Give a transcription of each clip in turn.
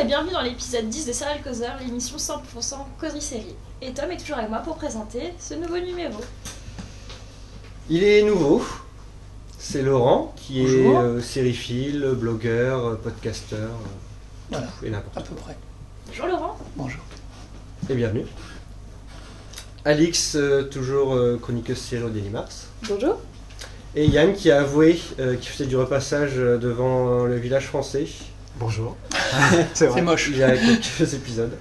bienvenue dans l'épisode 10 de Serial Causeur, l'émission 100% causerie série. Et Tom est toujours avec moi pour présenter ce nouveau numéro. Il est nouveau, c'est Laurent qui Bonjour. est sériephile, blogueur, podcasteur, Voilà, et n'importe à peu près. Bonjour Laurent. Bonjour. Et bienvenue. Alix, toujours chroniqueuse série au Daily Mars. Bonjour. Et Yann qui a avoué qu'il faisait du repassage devant le village français. Bonjour. C'est moche. Il y a quelques épisodes.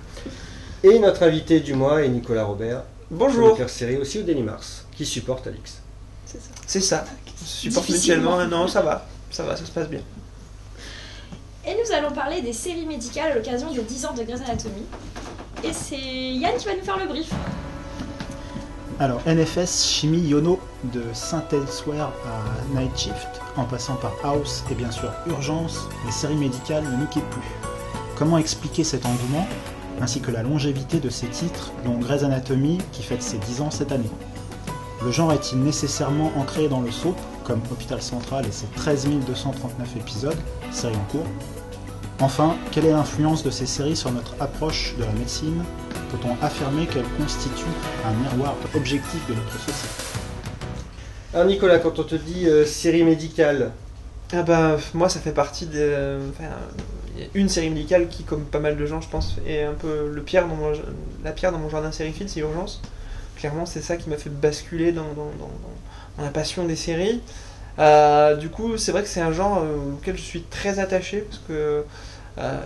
Et notre invité du mois est Nicolas Robert, Bonjour. chroniqueur série aussi au Daily Mars, qui supporte Alix. C'est ça. C'est ça. On se supporte Difficilement. mutuellement. Non, ça va, ça se passe bien. Et nous allons parler des séries médicales à l'occasion des 10 ans de Grey's Anatomy. Et c'est Yann qui va nous faire le brief. Alors, NFS Chimie Yono, de Saint Elsewhere à Night Shift, en passant par House et bien sûr Urgence, les séries médicales ne nous quittent plus. Comment expliquer cet engouement, ainsi que la longévité de ces titres, dont Grey's Anatomy qui fête ses 10 ans cette année? Le genre est-il nécessairement ancré dans le soap, comme Hôpital Central et ses 13 239 épisodes, série en cours? Enfin, quelle est l'influence de ces séries sur notre approche de la médecine? Peut-on affirmer qu'elles constituent un miroir objectif de notre société? Alors Nicolas, quand on te dit série médicale, Ah bah, moi, ça fait partie de. Il y a une série médicale qui, comme pas mal de gens, je pense, est un peu la pierre dans mon jardin sériephile, c'est Urgence. Clairement, c'est ça qui m'a fait basculer dans la passion des séries. Du coup, c'est vrai que c'est un genre auquel je suis très attaché parce que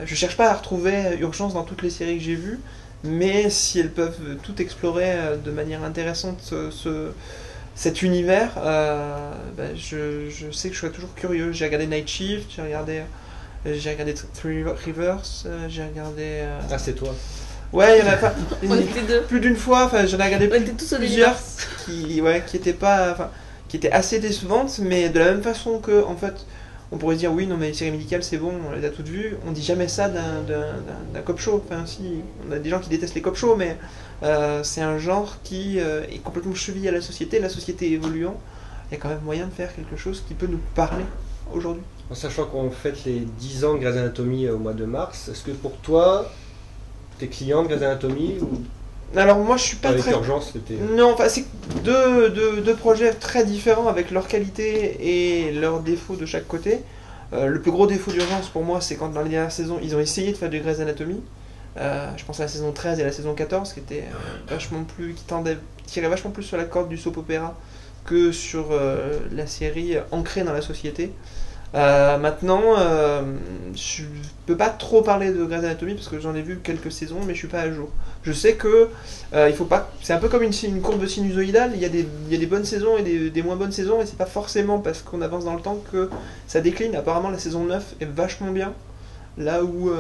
je cherche pas à retrouver Urgence dans toutes les séries que j'ai vues, mais si elles peuvent tout explorer de manière intéressante cet univers, je sais que je serai toujours curieux. J'ai regardé Night Shift, j'ai regardé Three Rivers, j'ai regardé. ah c'est toi. Ouais, il y en a pas. On était deux. Plus d'une fois, enfin j'en ai regardé On était tous au plusieurs délire. qui étaient assez décevantes, mais de la même façon que, en fait, on pourrait se dire oui, non mais les séries médicales c'est bon, on les a toutes vues, on dit jamais ça d'un cop show. Enfin si, on a des gens qui détestent les cop shows, mais c'est un genre qui est complètement chevillé à la société évoluant, il y a quand même moyen de faire quelque chose qui peut nous parler aujourd'hui. En sachant qu'on fête les 10 ans de Grey's Anatomy au mois de mars, est-ce que pour toi, t'es client de Grey's Anatomy ou Alors moi je suis pas avec très... Urgence c'était... Non, enfin c'est deux projets très différents avec leur qualité et leurs défauts de chaque côté. Le plus gros défaut d'Urgence pour moi, c'est quand dans les dernières saisons, ils ont essayé de faire du Grey's Anatomy. Je pense à la saison 13 et la saison 14 qui étaient qui tiraient vachement plus sur la corde du soap opéra que sur la série ancrée dans la société. Maintenant, je peux pas trop parler de Grey's Anatomy parce que j'en ai vu quelques saisons, mais je suis pas à jour. Je sais que il faut pas. C'est un peu comme une courbe sinusoïdale. Il y a des bonnes saisons et des moins bonnes saisons, et c'est pas forcément parce qu'on avance dans le temps que ça décline. Apparemment, la saison 9 est vachement bien, là où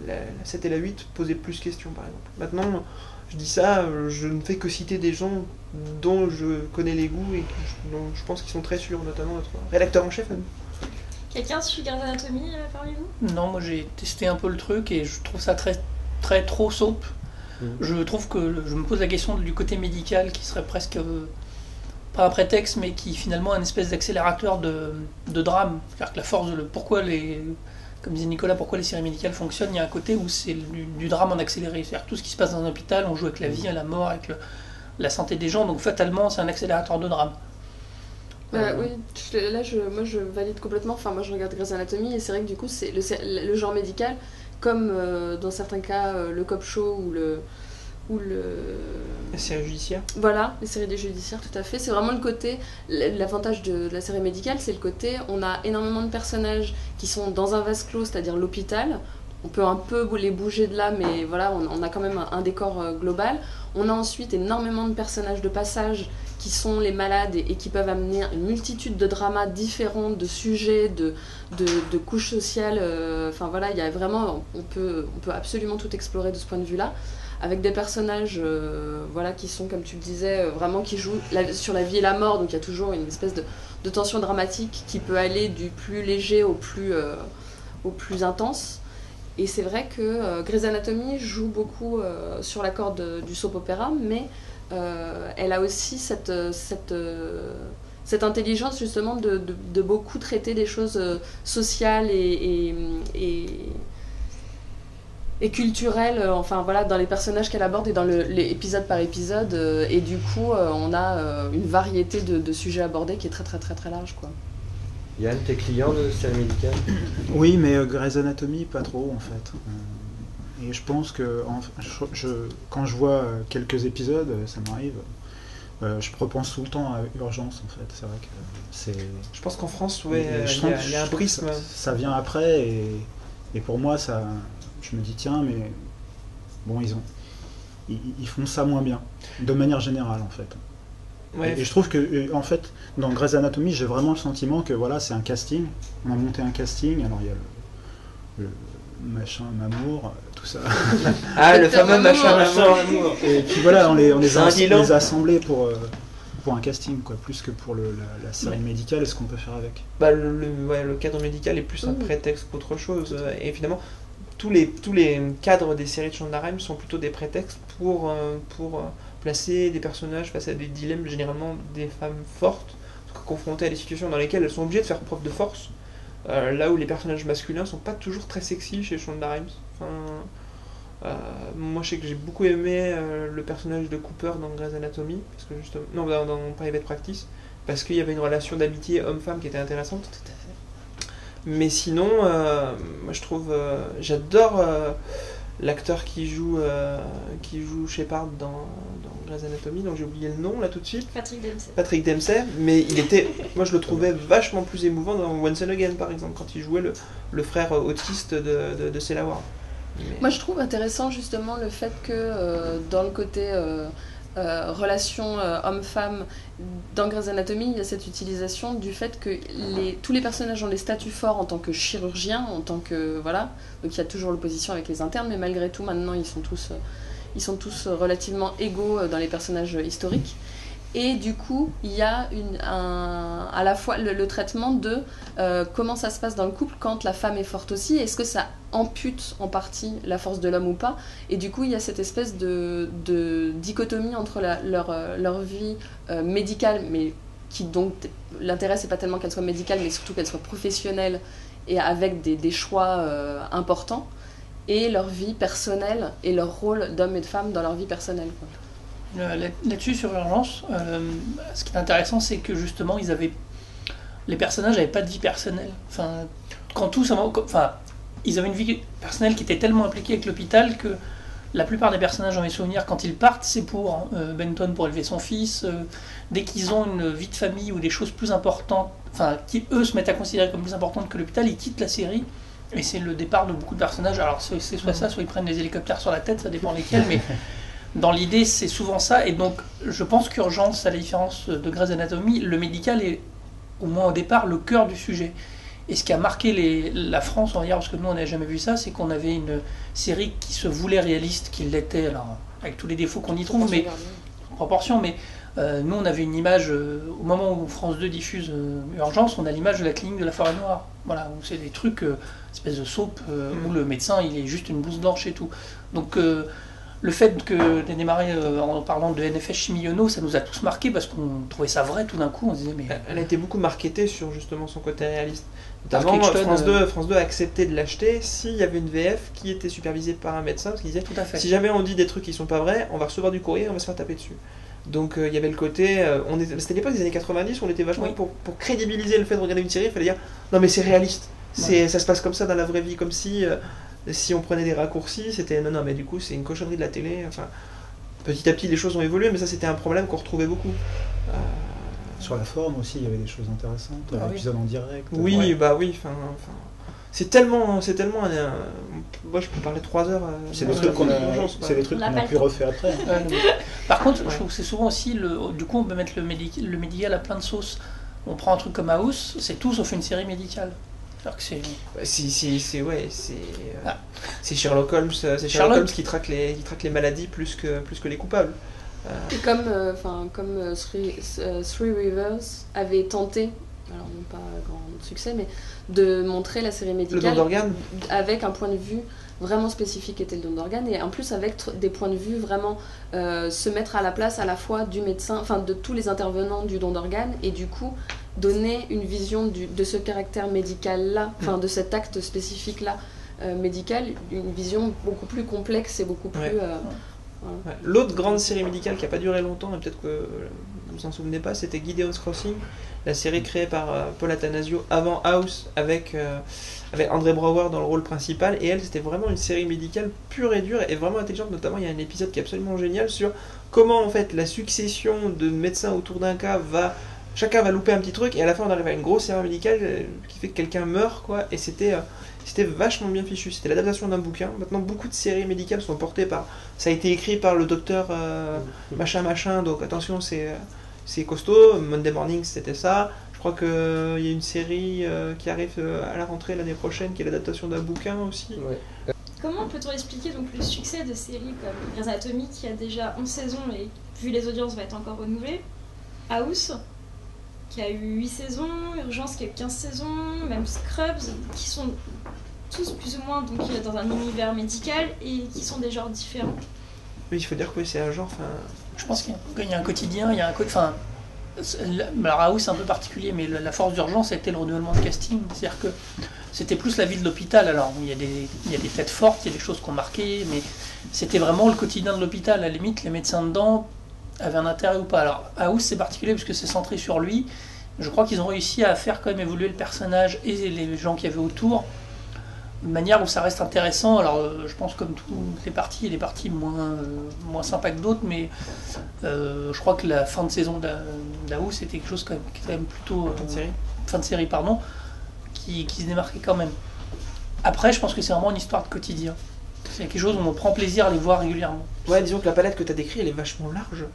la 7 et la 8 posaient plus de questions, par exemple. Maintenant, je dis ça, je ne fais que citer des gens dont je connais les goûts et dont je pense qu'ils sont très sûrs, notamment notre rédacteur en chef. Quelqu'un suit Grey's Anatomy parmi vous? Non, moi j'ai testé un peu le truc et je trouve ça très trop soap. Je trouve que je me pose la question du côté médical qui serait presque pas un prétexte, mais qui finalement est un espèce d'accélérateur de drame. C'est-à-dire que la force comme disait Nicolas, pourquoi les séries médicales fonctionnent, il y a un côté où c'est du drame en accéléré. C'est-à-dire que tout ce qui se passe dans un hôpital, on joue avec la vie, la mort, avec la santé des gens, donc fatalement c'est un accélérateur de drame. Oui, là moi je valide complètement. Enfin, moi je regarde Grey's Anatomy et c'est vrai que du coup c'est le genre médical, comme dans certains cas le cop show ou le La série judiciaire. Voilà, les séries des judiciaires, tout à fait. C'est vraiment le côté, l'avantage de la série médicale, c'est le côté, on a énormément de personnages qui sont dans un vase clos, c'est-à-dire l'hôpital. On peut un peu les bouger de là, mais voilà, on a quand même un décor global. On a ensuite énormément de personnages de passage qui sont les malades et qui peuvent amener une multitude de dramas différents, de sujets, de couches sociales. Enfin voilà, il y a vraiment, on peut absolument tout explorer de ce point de vue-là, avec des personnages voilà, qui sont, comme tu le disais, vraiment qui jouent sur la vie et la mort. Donc il y a toujours une espèce de tension dramatique qui peut aller du plus léger au plus intense. Et c'est vrai que Grey's Anatomy joue beaucoup sur la corde du soap opéra, mais elle a aussi cette intelligence justement de beaucoup traiter des choses sociales et et culturelle, enfin voilà, dans les personnages qu'elle aborde et dans les épisodes par épisode, et du coup on a une variété de sujets abordés qui est très très très très large, quoi. Yann, t'es client de séries médicales? Oui, mais Grey's Anatomy, pas trop en fait. Et je pense que quand je vois quelques épisodes, ça m'arrive, je repense tout le temps à Urgence en fait. C'est vrai que c'est. Je pense qu'en France, Et ouais, je il sens y que a un je trouve que prisme. ça vient après et pour moi ça, je me dis tiens mais bon ils font ça moins bien de manière générale en fait. Ouais, Et je trouve que en fait dans Grey's Anatomy j'ai vraiment le sentiment que voilà c'est un casting, on a monté un casting, alors il y a le machin Mamour, tout ça. Ah, le Docteur fameux Mamour. machin. Et puis voilà, on les C'est un a bilan. assemblés pour un casting, quoi, plus que pour la série médicale et ce qu'on peut faire avec. Bah, le cadre médical est plus un prétexte qu'autre chose. Et finalement, tous les cadres des séries de Shonda Rhimes sont plutôt des prétextes pour placer des personnages face à des dilemmes, généralement des femmes fortes, confrontées à des situations dans lesquelles elles sont obligées de faire preuve de force. Là où les personnages masculins sont pas toujours très sexy chez Shonda Rhimes. Enfin, moi je sais que j'ai beaucoup aimé le personnage de Cooper dans Grey's Anatomy, parce que justement, non, dans Private Practice, parce qu'il y avait une relation d'amitié homme-femme qui était intéressante. Mais sinon, moi je trouve, j'adore l'acteur qui joue Shepard dans Grey's Anatomy, donc j'ai oublié le nom là tout de suite. Patrick Dempsey, mais moi je le trouvais vachement plus émouvant dans Once and Again par exemple, quand il jouait le frère autiste de Cella Ward. Moi je trouve intéressant justement le fait que dans le côté relation homme-femme dans Grey's Anatomy, il y a cette utilisation du fait que tous les personnages ont des statuts forts en tant que chirurgiens, en tant que voilà, donc il y a toujours l'opposition avec les internes, mais malgré tout maintenant ils sont tous relativement égaux dans les personnages historiques. Et du coup, il y a à la fois le traitement de comment ça se passe dans le couple quand la femme est forte aussi. Est-ce que ça ampute en partie la force de l'homme ou pas? Et du coup, il y a cette espèce de dichotomie entre leur vie médicale, mais qui donc, l'intérêt c'est pas tellement qu'elle soit médicale, mais surtout qu'elle soit professionnelle et avec des choix importants, et leur vie personnelle et leur rôle d'homme et de femme dans leur vie personnelle, quoi. Là-dessus, sur Urgence, ce qui est intéressant, c'est que justement, les personnages n'avaient pas de vie personnelle. Enfin, ils avaient une vie personnelle qui était tellement impliquée avec l'hôpital que la plupart des personnages, dans mes souvenirs, quand ils partent, c'est pour Benton pour élever son fils. Dès qu'ils ont une vie de famille ou des choses plus importantes, enfin, qui eux se mettent à considérer comme plus importantes que l'hôpital, ils quittent la série. Et c'est le départ de beaucoup de personnages. Alors, c'est soit ça, soit ils prennent des hélicoptères sur la tête, ça dépend lesquels, mais. Dans l'idée, c'est souvent ça, et donc je pense qu'Urgence, à la différence de Grey's Anatomy, le médical est, au moins au départ, le cœur du sujet. Et ce qui a marqué la France, on va dire, parce que nous on n'a jamais vu ça, c'est qu'on avait une série qui se voulait réaliste, qui l'était, alors avec tous les défauts qu'on y trouve, mais en proportion, mais nous on avait une image, au moment où France 2 diffuse Urgence, on a l'image de la clinique de la Forêt Noire, voilà, où c'est des trucs, espèce de soap, où le médecin il est juste une blouse blanche et tout. Donc le fait que d'ait démarré en parlant de NFS Chimie Yono, ça nous a tous marqué parce qu'on trouvait ça vrai tout d'un coup. On se disait mais elle a été beaucoup marketée sur justement son côté réaliste. Dark Notamment Hitchton, France 2 a accepté de l'acheter s'il y avait une VF qui était supervisée par un médecin, parce qu'il disait tout à fait. si jamais on dit des trucs qui sont pas vrais, on va recevoir du courrier, on va se faire taper dessus. Donc il y avait le côté, c'était l'époque des années 90 où on était vachement pour crédibiliser le fait de regarder une série, il fallait dire non mais c'est réaliste, ça se passe comme ça dans la vraie vie, comme si on prenait des raccourcis, c'était non mais du coup c'est une cochonnerie de la télé. Enfin, petit à petit les choses ont évolué, mais ça c'était un problème qu'on retrouvait beaucoup. Sur la forme aussi, il y avait des choses intéressantes, l'épisode en direct. Oui, ouais. Bah oui, enfin, c'est tellement moi je peux parler 3 heures. C'est des trucs qu'on a pu refaire après. Par contre, je trouve que c'est souvent aussi du coup on peut mettre le médical à plein de sauces. On prend un truc comme House, c'est tout sauf une série médicale. Alors que c'est Sherlock Holmes, Holmes qui traque les maladies plus que les coupables. Et comme Three Rivers avait tenté, alors non pas grand succès, mais de montrer la série médicale le don d'organes avec un point de vue vraiment spécifique qui était le don d'organes, et en plus avec des points de vue vraiment se mettre à la place à la fois du médecin, enfin de tous les intervenants du don d'organes, et du coup donner une vision de ce caractère médical là, enfin de cet acte spécifique là, médicale, une vision beaucoup plus complexe et beaucoup plus... Ouais. voilà. Ouais. L'autre grande série médicale qui n'a pas duré longtemps, et peut-être que vous vous en souvenez pas, c'était Gideon's Crossing, la série créée par Paul Attanasio avant House, avec André Braugher dans le rôle principal. Et elle, c'était vraiment une série médicale pure et dure et vraiment intelligente. Notamment, il y a un épisode qui est absolument génial sur comment en fait la succession de médecins autour d'un cas va... Chacun va louper un petit truc et à la fin on arrive à une grosse erreur médicale qui fait que quelqu'un meurt, quoi. Et c'était vachement bien fichu. C'était l'adaptation d'un bouquin. Maintenant, beaucoup de séries médicales sont portées par... Ça a été écrit par le docteur machin, donc attention, c'est costaud. Monday Morning, c'était ça. Je crois qu'il y a une série qui arrive à la rentrée l'année prochaine, qui est l'adaptation d'un bouquin aussi. Ouais. Comment peut-on expliquer donc le succès de séries comme Grey's Anatomy qui a déjà 11 saisons et vu les audiences va être encore renouvelée, House qui a eu 8 saisons, Urgence qui a eu 15 saisons, même Scrubs qui sont tous plus ou moins donc, dans un univers médical et qui sont des genres différents. Oui, il faut dire que c'est un genre... Je pense qu'il y a un quotidien, il y a un enfin, alors House c'est un peu particulier, mais la force d'Urgence a été le renouvellement de casting, c'est-à-dire que c'était plus la vie de l'hôpital. Alors il y a des têtes fortes, il y a des choses qui ont marqué, mais c'était vraiment le quotidien de l'hôpital. À la limite, les médecins dedans avaient un intérêt ou pas. Alors House c'est particulier parce que c'est centré sur lui. Je crois qu'ils ont réussi à faire quand même évoluer le personnage et les gens qu'il y avait autour de manière où ça reste intéressant. Alors je pense comme toutes les parties, il y a des parties moins sympas que d'autres, mais je crois que la fin de saison d'House c'était quelque chose quand même plutôt... fin de série, pardon, qui se démarquait quand même. Après, je pense que c'est vraiment une histoire de quotidien. C'est quelque chose où on prend plaisir à les voir régulièrement. Ouais, disons que la palette que tu as décrite, elle est vachement large.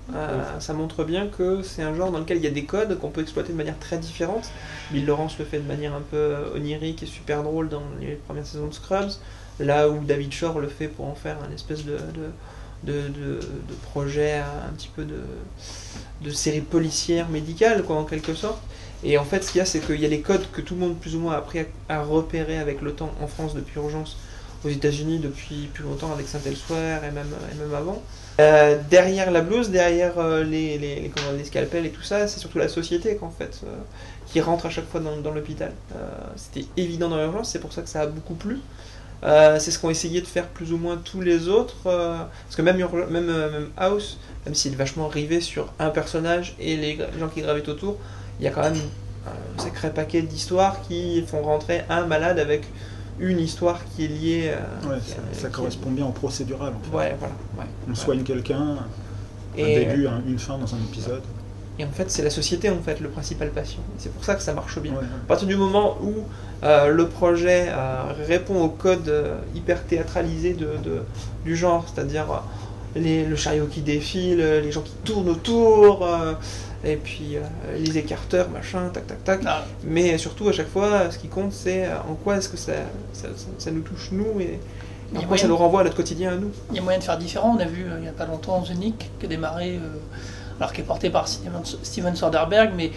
Ça montre bien que c'est un genre dans lequel il y a des codes qu'on peut exploiter de manière très différente. Bill Lawrence le fait de manière un peu onirique et super drôle dans les premières saisons de Scrubs, là où David Shore le fait pour en faire un espèce de projet, un petit peu de série policière médicale, quoi, en quelque sorte. Et en fait, ce qu'il y a, c'est qu'il y a les codes que tout le monde plus ou moins a appris à repérer avec le temps en France depuis Urgence, aux États-Unis depuis plus longtemps avec Saint-Elsewhere et même avant. Derrière la blouse, derrière les scalpels et tout ça, c'est surtout la société qu'en fait, qui rentre à chaque fois dans l'hôpital. C'était évident dans Urgence, c'est pour ça que ça a beaucoup plu. C'est ce qu'ont essayé de faire plus ou moins tous les autres, parce que même House, même s'il est vachement rivé sur un personnage et les gens qui gravitent autour, il y a quand même un sacré paquet d'histoires qui font rentrer un malade avec une histoire qui est liée... ça correspond bien au procédural en fait. Ouais, voilà. Ouais, on soigne quelqu'un, un début, une fin dans un épisode. Et en fait, c'est la société en fait le principal patient. C'est pour ça que ça marche bien. Ouais. À partir du moment où le projet répond au code hyper théâtralisé du genre, c'est-à-dire le chariot qui défile, les gens qui tournent autour, et puis les écarteurs, machin, tac, tac, tac. Ah. Mais surtout, à chaque fois, ce qui compte, c'est en quoi est-ce que ça nous touche nous et en quoi ça nous renvoie à notre quotidien à nous. Il y a moyen de faire différent. On a vu il n'y a pas longtemps The Nick qui a démarré, alors qui est porté par Steven Soderbergh, mais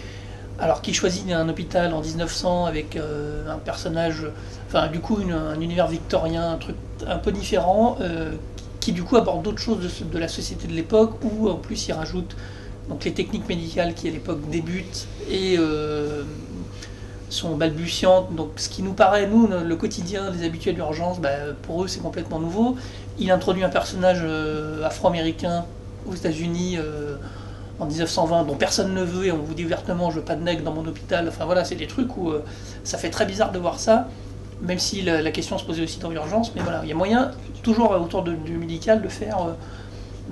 alors qui choisit un hôpital en 1900 avec un personnage, enfin du coup un univers victorien, un truc un peu différent, qui du coup apporte d'autres choses de la société de l'époque, où en plus il rajoute donc les techniques médicales qui à l'époque débutent et sont balbutiantes. Donc ce qui nous paraît, nous, le quotidien des habitués d'urgence, pour eux c'est complètement nouveau. Il introduit un personnage afro-américain aux États-Unis en 1920 dont personne ne veut, et on vous dit ouvertement je veux pas de nègre dans mon hôpital. Enfin voilà, c'est des trucs où ça fait très bizarre de voir ça, même si la question se posait aussi dans l'urgence. Mais voilà, il y a moyen toujours autour du médical de faire...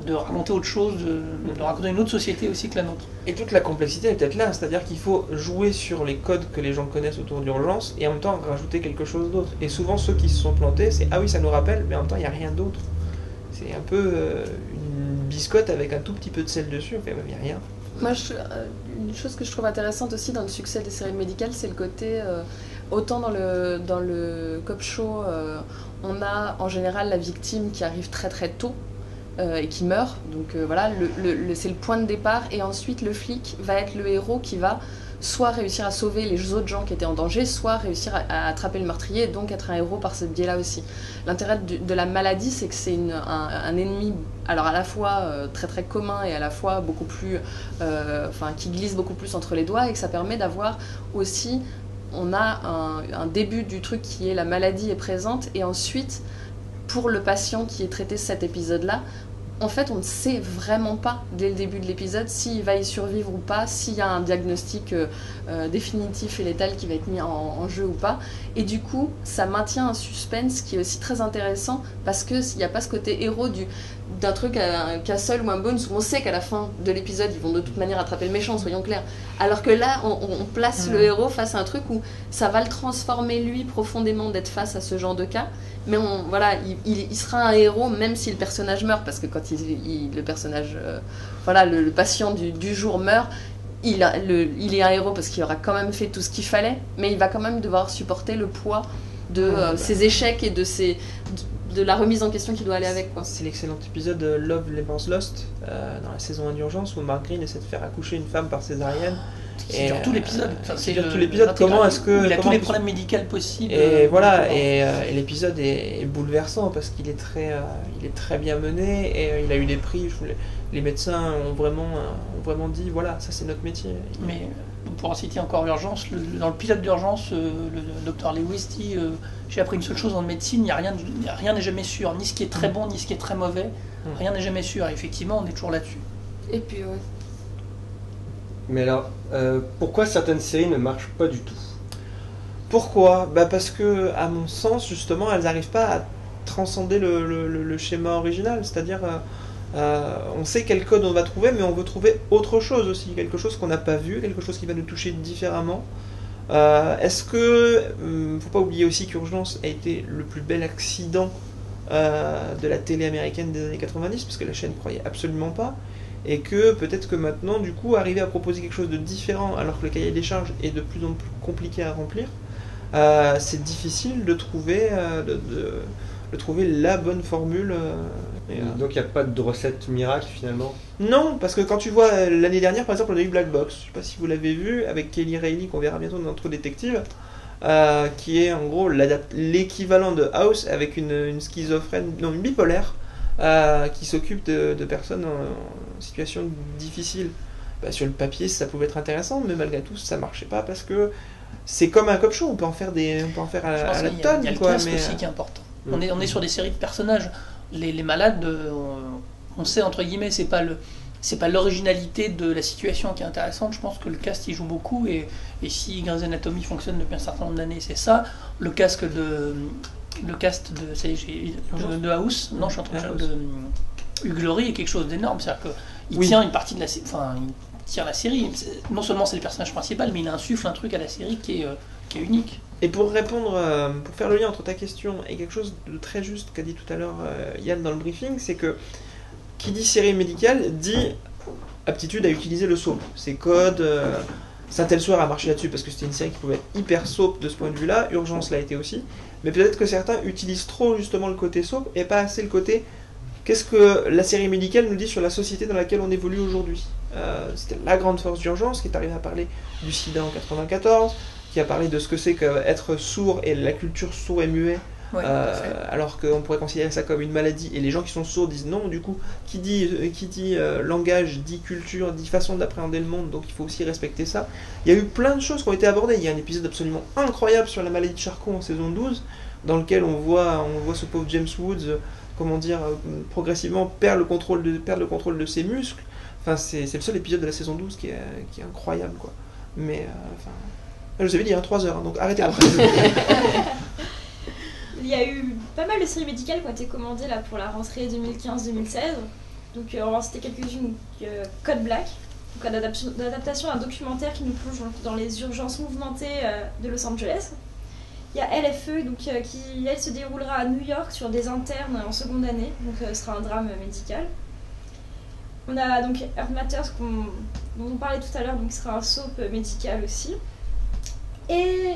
de raconter autre chose, de raconter une autre société aussi que la nôtre. Et toute la complexité est peut-être là, c'est-à-dire qu'il faut jouer sur les codes que les gens connaissent autour d'urgence et en même temps rajouter quelque chose d'autre. Et souvent ceux qui se sont plantés, c'est ah oui ça nous rappelle, mais en même temps il n'y a rien d'autre. C'est un peu une biscotte avec un tout petit peu de sel dessus, enfin il n'y a rien. Moi, une chose que je trouve intéressante aussi dans le succès des séries médicales, c'est le côté, autant dans le cop show, on a en général la victime qui arrive très très tôt, et qui meurt, donc voilà, c'est le point de départ, et ensuite le flic va être le héros qui va soit réussir à sauver les autres gens qui étaient en danger, soit réussir à attraper le meurtrier, et donc être un héros par ce biais-là aussi. L'intérêt de la maladie, c'est que c'est un ennemi, alors à la fois très très commun et à la fois beaucoup plus, qui glisse beaucoup plus entre les doigts, et que ça permet d'avoir aussi on a un début du truc qui est la maladie est présente, et ensuite, pour le patient qui est traité cet épisode-là, en fait, on ne sait vraiment pas, dès le début de l'épisode, s'il va y survivre ou pas, s'il y a un diagnostic définitif et létal qui va être mis en jeu ou pas. Et du coup, ça maintient un suspense qui est aussi très intéressant, parce qu'il n'y a pas ce côté héros d'un truc à un Castle ou un Bones où on sait qu'à la fin de l'épisode, ils vont de toute manière attraper le méchant, soyons clairs. Alors que là, on place le héros face à un truc où ça va le transformer, lui, profondément, d'être face à ce genre de cas. Mais voilà, il sera un héros même si le personnage meurt, parce que quand le personnage, le patient du jour meurt, il est un héros parce qu'il aura quand même fait tout ce qu'il fallait, mais il va quand même devoir supporter le poids de ses échecs et de la remise en question qui doit aller avec, quoi. C'est l'excellent épisode Love Lemons Lost dans la saison 1 d'urgence où Mark Green essaie de faire accoucher une femme par césarienne. Qui dure tout l'épisode. Qui dure tout l'épisode. Comment est-ce que il a tous les problèmes médicaux possibles. Et voilà, et l'épisode est bouleversant parce qu'il est très bien mené et il a eu des prix. Les médecins ont vraiment dit voilà, ça c'est notre métier. Mais pour en citer encore Urgence, dans le pilote d'Urgence, le docteur Lewis dit j'ai appris une seule chose en médecine, rien n'est jamais sûr, ni ce qui est très bon ni ce qui est très mauvais, rien n'est jamais sûr. Et effectivement, on est toujours là-dessus. Et puis ouais. Mais alors, pourquoi certaines séries ne marchent pas du tout? Pourquoi ? Parce que, à mon sens, justement, elles n'arrivent pas à transcender le schéma original. C'est-à-dire, on sait quel code on va trouver, mais on veut trouver autre chose aussi. Quelque chose qu'on n'a pas vu, quelque chose qui va nous toucher différemment. Est-ce que... faut pas oublier aussi qu'Urgence a été le plus bel accident de la télé américaine des années 90, parce que la chaîne ne croyait absolument pas. Et que peut-être que maintenant, du coup, arriver à proposer quelque chose de différent, alors que le cahier des charges est de plus en plus compliqué à remplir, c'est difficile de trouver, de trouver la bonne formule. Donc il n'y a pas de recette miracle finalement? Non, parce que quand tu vois l'année dernière, par exemple, on a eu Black Box, je sais pas si vous l'avez vu, avec Kelly Reilly, qu'on verra bientôt dans True Detective, qui est en gros l'équivalent de House avec une schizophrène, non, une bipolaire, qui s'occupe de personnes en situation difficile. Sur le papier, ça pouvait être intéressant, mais malgré tout, ça marchait pas parce que c'est comme un cop show, on peut en faire à la tonne. Il y a le casque aussi qui est important. On est sur des séries de personnages. Les malades, on sait entre guillemets, c'est pas l'originalité de la situation qui est intéressante. Je pense que le cast y joue beaucoup, et si Grey's Anatomy fonctionne depuis un certain nombre d'années, c'est ça. Le cast de House, non, je suis en train de Hugh Laurie est quelque chose d'énorme, c'est-à-dire qu'il tient une partie de la série, il tient la série. Non seulement c'est le personnage principal, mais il insuffle un truc à la série qui est unique. Et pour répondre, pour faire le lien entre ta question et quelque chose de très juste qu'a dit tout à l'heure Yann dans le briefing, c'est que qui dit série médicale dit aptitude à utiliser le soap. Ces codes, Saint-Elsewhere a marché là-dessus parce que c'était une série qui pouvait être hyper soap de ce point de vue-là, Urgence l'a été aussi, mais peut-être que certains utilisent trop justement le côté soap et pas assez le côté qu'est-ce que la série médicale nous dit sur la société dans laquelle on évolue aujourd'hui. C'était la grande force d'Urgence qui est arrivée à parler du sida en 94, qui a parlé de ce que c'est qu'être sourd et la culture sourd et muet. Ouais, alors qu'on pourrait considérer ça comme une maladie, et les gens qui sont sourds disent non. Du coup, qui dit langage dit culture, dit façon d'appréhender le monde, donc il faut aussi respecter ça. Il y a eu plein de choses qui ont été abordées. Il y a un épisode absolument incroyable sur la maladie de Charcot en saison 12, dans lequel on voit ce pauvre James Woods, progressivement perdre le contrôle de ses muscles. Enfin, c'est le seul épisode de la saison 12 qui est incroyable, quoi. Mais je vous avais dit 3 heures, donc arrêtez. Il y a eu pas mal de séries médicales qui ont été commandées là, pour la rentrée 2015-2016. Donc on va citer quelques-unes. Code Black, donc l'adaptation d'un documentaire qui nous plonge dans les urgences mouvementées de Los Angeles. Il y a LFE, donc, qui elle se déroulera à New York sur des internes en seconde année, donc ce sera un drame médical. On a donc Earth Matters dont on parlait tout à l'heure, donc qui sera un soap médical aussi. Et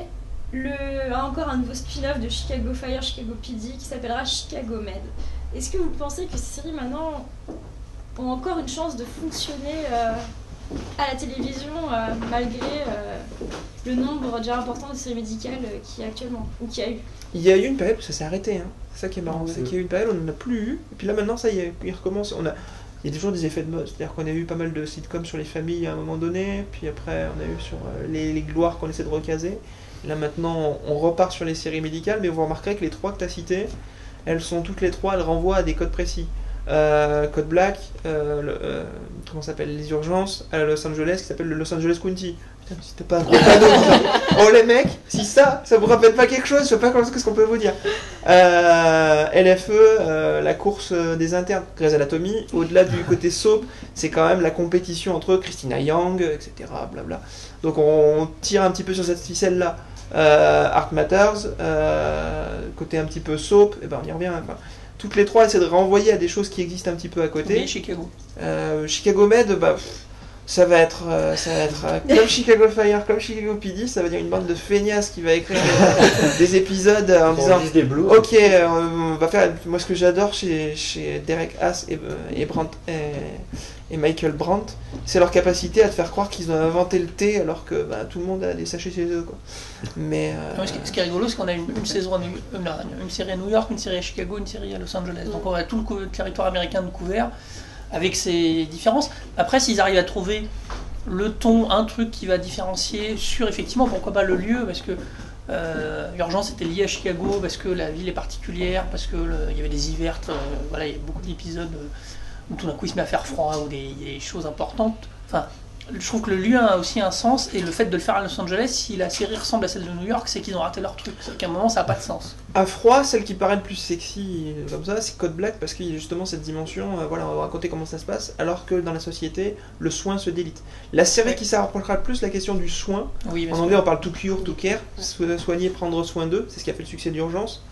encore un nouveau spin-off de Chicago Fire, Chicago PD qui s'appellera Chicago Med. Est-ce que vous pensez que ces séries maintenant ont encore une chance de fonctionner à la télévision malgré le nombre déjà important de séries médicales qu'il y a actuellement, ou qu'il y a eu? Il y a eu une période où ça s'est arrêté, hein. C'est ça qui est marrant, c'est qu'il y a eu une période où on n'en a plus eu, et puis là maintenant ça y est, il recommence. il y a toujours des effets de mode. C'est-à-dire qu'on a eu pas mal de sitcoms sur les familles à un moment donné, puis après on a eu sur les gloires qu'on essaie de recaser. Là maintenant on repart sur les séries médicales, mais vous remarquerez que les 3 que tu as citées, elles sont toutes les 3, elles renvoient à des codes précis. Code Black, comment ça s'appelle, les urgences à Los Angeles, qui s'appelle le Los Angeles County. Putain, si t'as pas un gros panneau, oh les mecs, si ça vous rappelle pas quelque chose, je sais pas qu'est-ce qu'on peut vous dire. LFE, la course des internes, Grey's Anatomy, au-delà du côté soap, c'est quand même la compétition entre Christina Yang, etc. Blabla. Donc on tire un petit peu sur cette ficelle-là. Art Matters, côté un petit peu soap, et ben on y revient. Enfin, toutes les 3 essaient de renvoyer à des choses qui existent un petit peu à côté. Oui, Chicago. Chicago Med, ça va être comme Chicago Fire, comme Chicago PD, ça va dire une bande de feignasses qui va écrire des épisodes en disant des blues. ok, on va faire. Moi, ce que j'adore chez Derek Haas et Michael Brandt, c'est leur capacité à te faire croire qu'ils ont inventé le thé alors que tout le monde a des sachets chez eux, quoi. Mais Ce qui est rigolo, c'est qu'on a une série à New York, une série à Chicago, une série à Los Angeles. Donc on a tout le territoire américain de couvert, avec ses différences. Après, s'ils arrivent à trouver le ton, un truc qui va différencier sur, effectivement, pourquoi pas le lieu, parce que Urgence était lié à Chicago, parce que la ville est particulière, parce que il y avait des hivers, voilà, il y a beaucoup d'épisodes où tout d'un coup il se met à faire froid, ou des choses importantes. Enfin, je trouve que le lieu a aussi un sens, et le fait de le faire à Los Angeles, si la série ressemble à celle de New York, c'est qu'ils ont raté leur truc. C'est qu'à un moment, ça n'a pas de sens. à froid, celle qui paraît le plus sexy comme ça, c'est Code Black, parce qu'il y a justement cette dimension, voilà, on va raconter comment ça se passe, alors que dans la société, le soin se délite. La série qui s'approchera le plus la question du soin, Oui, en anglais on parle to cure, to care, soigner, prendre soin d'eux, c'est ce qui a fait le succès d'Urgence,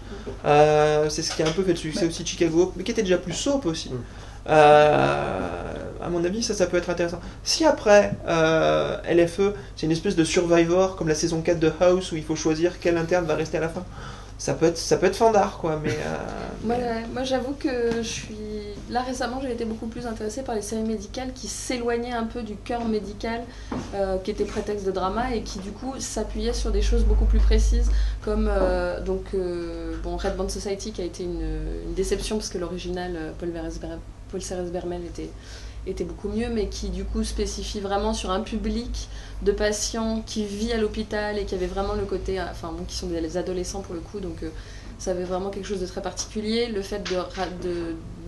c'est ce qui a un peu fait le succès aussi de Chicago, mais qui était déjà plus soap aussi. À mon avis, ça peut être intéressant. Si après LFE, c'est une espèce de Survivor comme la saison 4 de House où il faut choisir quel interne va rester à la fin, ça peut être fandard, quoi. Mais moi j'avoue que là récemment j'ai été beaucoup plus intéressée par les séries médicales qui s'éloignaient un peu du cœur médical qui était prétexte de drama et qui du coup s'appuyaient sur des choses beaucoup plus précises comme Red Band Society qui a été une déception parce que l'original Paul Ceres Bermel était beaucoup mieux, mais qui du coup spécifie vraiment sur un public de patients qui vit à l'hôpital et qui avait vraiment le côté, qui sont des adolescents pour le coup, donc ça avait vraiment quelque chose de très particulier. Le fait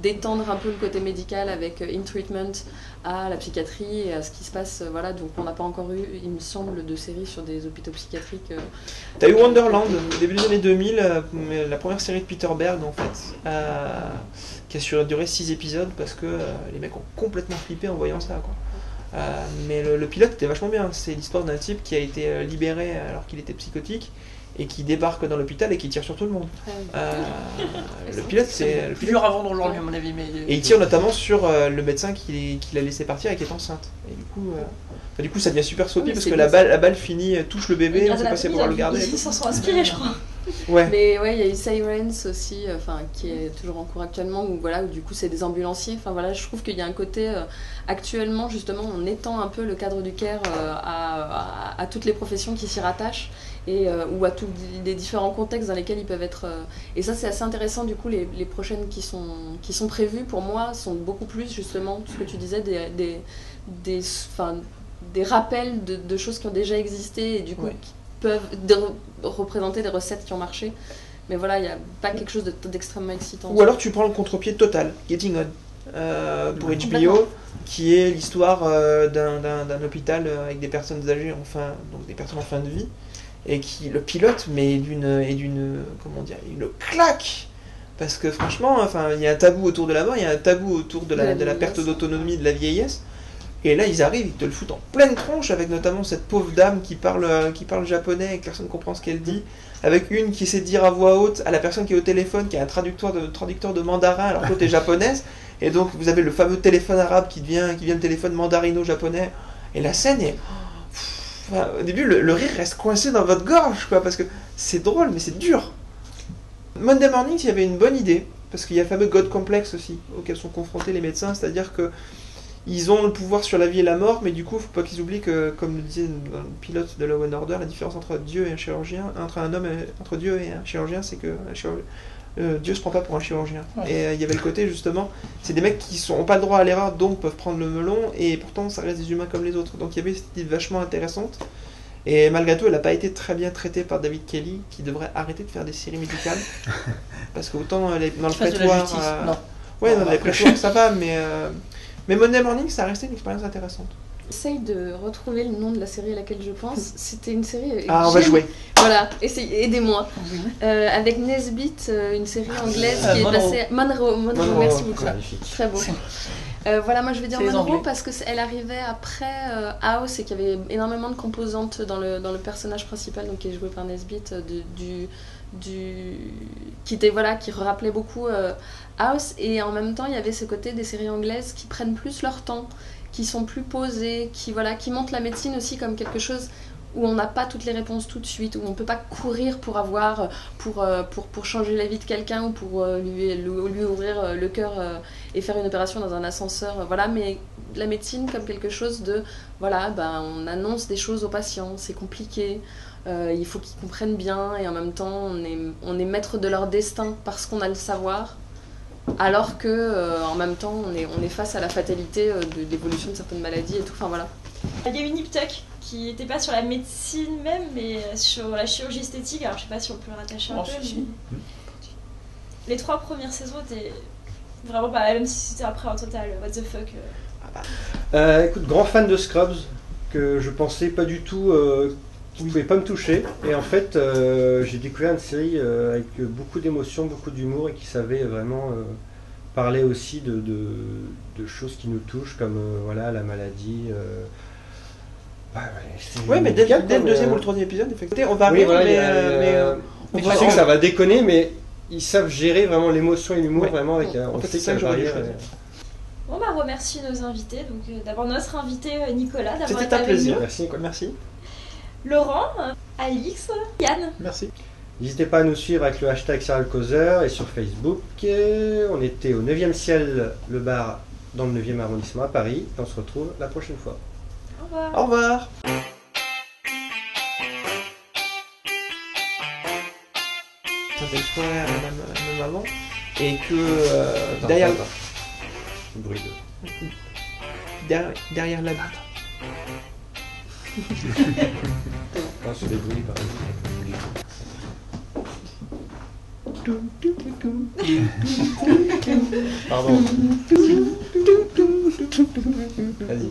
d'étendre un peu le côté médical avec In Treatment à la psychiatrie et à ce qui se passe, voilà, donc on n'a pas encore eu, il me semble, de séries sur des hôpitaux psychiatriques. T'as eu Wonderland au début des années 2000, la première série de Peter Berg en fait, qui a duré 6 épisodes parce que les mecs ont complètement flippé en voyant ça, quoi. Mais le pilote était vachement bien. C'est l'histoire d'un type qui a été libéré alors qu'il était psychotique et qui débarque dans l'hôpital et qui tire sur tout le monde. Le pilote, c'est plus dur à vendre aujourd'hui à mon avis. Mais... Et il tire notamment sur le médecin qui l'a laissé partir et qui est enceinte. Et du coup, ça devient super soapy parce que la balle finit, touche le bébé, on sait pas si pouvoir le garder. Ils s'en sont inspirés, je crois. Ouais. Mais ouais, il y a eu Sirens aussi, qui est toujours en cours actuellement, où du coup c'est des ambulanciers. Enfin voilà, je trouve qu'il y a un côté actuellement justement, on étend un peu le cadre du care à toutes les professions qui s'y rattachent et ou à tous les différents contextes dans lesquels ils peuvent être. Et ça c'est assez intéressant. Du coup, les prochaines qui sont prévues pour moi sont beaucoup plus justement ce que tu disais des rappels de choses qui ont déjà existé et du coup qui peuvent représenter des recettes qui ont marché. Mais voilà, il n'y a pas quelque chose d'extrêmement excitant. Ou alors tu prends le contre-pied total, Getting On, pour HBO, qui est l'histoire d'un hôpital avec des personnes âgées, donc des personnes en fin de vie, et qui le pilote, mais comment dire, il le claque. Parce que franchement, il y a un tabou autour de la mort, il y a un tabou autour de la perte d'autonomie, de la vieillesse. Et là, ils arrivent, ils te le foutent en pleine tronche, avec notamment cette pauvre dame qui parle japonais et que personne ne comprend ce qu'elle dit, avec une qui essaie de dire à voix haute à la personne qui est au téléphone, qui a un traducteur de mandarin, alors que l'autre est japonaise, et donc vous avez le fameux téléphone arabe qui devient le téléphone mandarino-japonais, et la scène est... au début, le rire reste coincé dans votre gorge, quoi, parce que c'est drôle, mais c'est dur. Monday Morning, il y avait une bonne idée, parce qu'il y a le fameux God Complex aussi, auquel sont confrontés les médecins, c'est-à-dire que ils ont le pouvoir sur la vie et la mort, mais du coup, faut pas qu'ils oublient que, comme le disait le pilote de Law & Order, la différence entre Dieu et un chirurgien, entre Dieu et un chirurgien, c'est que Dieu se prend pas pour un chirurgien. Ouais. Et il y avait le côté justement, c'est des mecs qui ont pas le droit à l'erreur, donc peuvent prendre le melon, et pourtant ça reste des humains comme les autres. Donc il y avait cette idée vachement intéressante. Et malgré tout, elle n'a pas été très bien traitée par David Kelly, qui devrait arrêter de faire des séries médicales. Parce que autant dans le Fasse de la prétoire... justice. Non. Ouais, dans Non, les après, prétoires ça va, mais Monday Morning, ça a resté une expérience intéressante. J'essaye de retrouver le nom de la série à laquelle je pense. C'était une série. Ah, on va jouer. Voilà, aidez-moi. Oui. Avec Nesbitt, une série anglaise qui est Monroe. passée. Monroe, merci beaucoup. Magnifique. Très beau. Voilà, moi je vais dire C'est les Monroe Anglais. parce qu'elle arrivait après House et qu'il y avait énormément de composantes dans le personnage principal, donc qui est joué par Nesbitt, qui rappelait beaucoup House, et en même temps il y avait ce côté des séries anglaises qui prennent plus leur temps, qui sont plus posées, qui montrent la médecine aussi comme quelque chose où on n'a pas toutes les réponses tout de suite, où on ne peut pas courir pour changer la vie de quelqu'un ou pour lui ouvrir le cœur et faire une opération dans un ascenseur, voilà, mais la médecine comme quelque chose de, voilà, on annonce des choses aux patients, c'est compliqué, il faut qu'ils comprennent bien, et en même temps on est maître de leur destin parce qu'on a le savoir, alors que en même temps on est face à la fatalité de l'évolution de certaines maladies et tout, enfin voilà. Il y a eu Nip Tuck qui n'était pas sur la médecine même, mais sur la chirurgie esthétique. Alors je sais pas si on peut le rattacher un peu. Si, si. Mais... Les 3 premières saisons étaient vraiment pas même si c'était après un total what the fuck. Écoute, grand fan de Scrubs, que je pensais pas du tout qui ne pouvait pas me toucher. Et en fait, j'ai découvert une série avec beaucoup d'émotions, beaucoup d'humour, et qui savait vraiment parler aussi de choses qui nous touchent, comme voilà, la maladie. Ouais, mais dès médical, le quoi, deuxième mais, ou le troisième épisode, effectivement, on va oui, rire, voilà, on je va- sais que ça va déconner, mais ils savent gérer vraiment l'émotion et l'humour, Ouais. vraiment avec En on fait, sait c'est ça qu'il que va j'aurais dû rire, choisir. Bon bah remercie nos invités. Donc d'abord notre invité Nicolas d'avoir C'était été un avec plaisir. nous. Merci, quoi. Merci. Laurent, Alix, Yann. Merci. N'hésitez pas à nous suivre avec le hashtag Serial Causer et sur Facebook. On était au 9e ciel, le bar dans le 9e arrondissement à Paris. Et on se retrouve la prochaine fois. Au revoir. Au revoir. Un bel frère, même maman, et que derrière, Bruit de... derrière la butte. Non, c'est des bruits, par exemple. Pardon. Vas-y.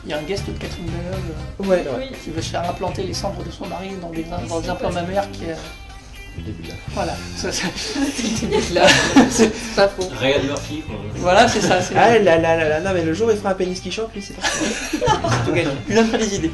Il y a un guest de Catherine Deneuve Ouais. Oui. qui veut se faire implanter les cendres de son mari dans des implants mammaires qui est... Le début là. Voilà, ça, c'est le début là. C'est pas faux. Ryan Murphy, quoi. Voilà, c'est ça. C'est... Ah là là là là, non mais le jour où il fera un pénis qui chante, lui c'est parti. C'est tout gagné. Il donne pas les idées.